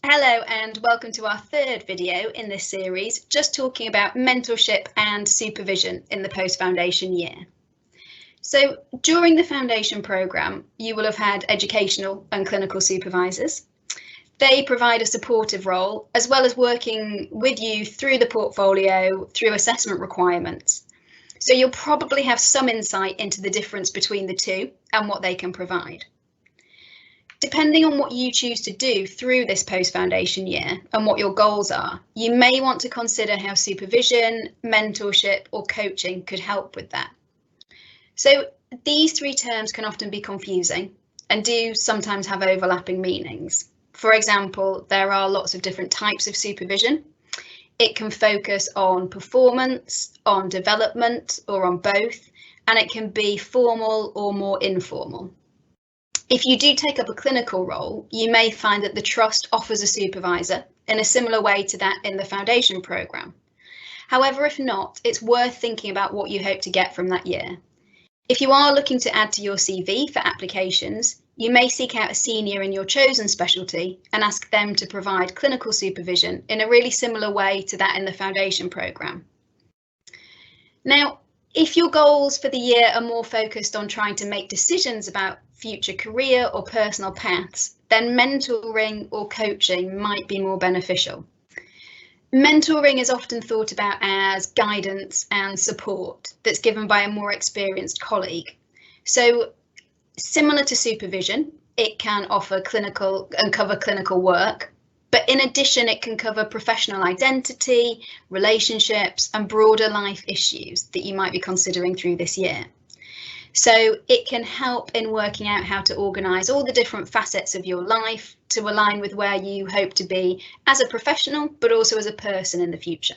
Hello and welcome to our third video in this series, just talking about mentorship and supervision in the post-foundation year. So during the foundation programme, you will have had educational and clinical supervisors. They provide a supportive role as well as working with you through the portfolio, through assessment requirements. So you'll probably have some insight into the difference between the two and what they can provide. Depending on what you choose to do through this post-foundation year and what your goals are, you may want to consider how supervision, mentorship or coaching could help with that. So these three terms can often be confusing and do sometimes have overlapping meanings. For example, there are lots of different types of supervision. It can focus on performance, on development or on both, and it can be formal or more informal. If you do take up a clinical role, you may find that the trust offers a supervisor in a similar way to that in the foundation programme. However, if not, it's worth thinking about what you hope to get from that year. If you are looking to add to your CV for applications, you may seek out a senior in your chosen specialty and ask them to provide clinical supervision in a really similar way to that in the foundation programme. Now, if your goals for the year are more focused on trying to make decisions about future career or personal paths, then mentoring or coaching might be more beneficial. Mentoring is often thought about as guidance and support that's given by a more experienced colleague. So similar to supervision, it can offer clinical and cover clinical work, but in addition, it can cover professional identity, relationships, and broader life issues that you might be considering through this year. So it can help in working out how to organise all the different facets of your life to align with where you hope to be as a professional, but also as a person in the future.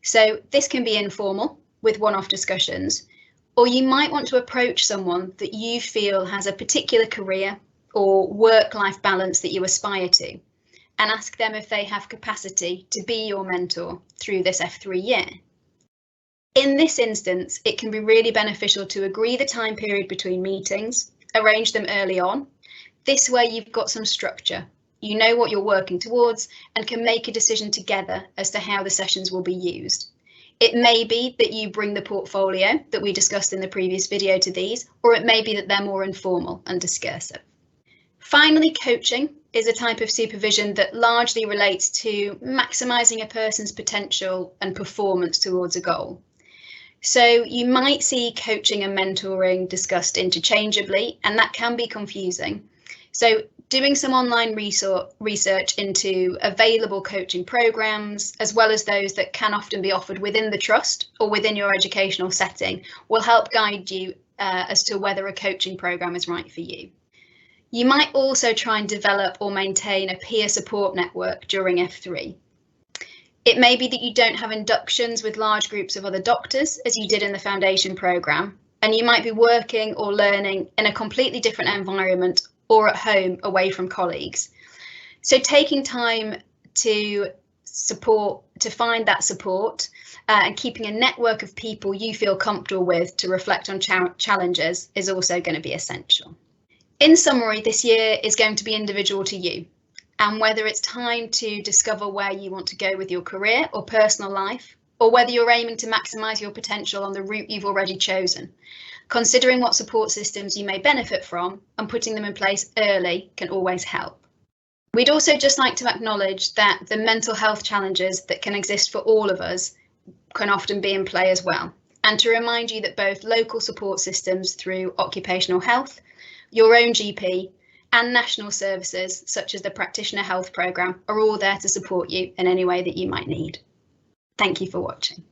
So this can be informal with one-off discussions, or you might want to approach someone that you feel has a particular career or work-life balance that you aspire to, and ask them if they have capacity to be your mentor through this F3 year. In this instance, it can be really beneficial to agree the time period between meetings, arrange them early on. This way you've got some structure, you know what you're working towards and can make a decision together as to how the sessions will be used. It may be that you bring the portfolio that we discussed in the previous video to these, or it may be that they're more informal and discursive. Finally, coaching is a type of supervision that largely relates to maximising a person's potential and performance towards a goal. So you might see coaching and mentoring discussed interchangeably, and that can be confusing. So doing some online research into available coaching programs, as well as those that can often be offered within the trust or within your educational setting, will help guide you as to whether a coaching program is right for you. You might also try and develop or maintain a peer support network during F3. It may be that you don't have inductions with large groups of other doctors as you did in the foundation programme, and you might be working or learning in a completely different environment or at home away from colleagues. So taking time to find that support and keeping a network of people you feel comfortable with to reflect on challenges is also going to be essential. In summary, this year is going to be individual to you, and whether it's time to discover where you want to go with your career or personal life, or whether you're aiming to maximise your potential on the route you've already chosen, considering what support systems you may benefit from and putting them in place early can always help. We'd also just like to acknowledge that the mental health challenges that can exist for all of us can often be in play as well, and to remind you that both local support systems through occupational health, your own GP, and national services such as the Practitioner Health Programme are all there to support you in any way that you might need. Thank you for watching.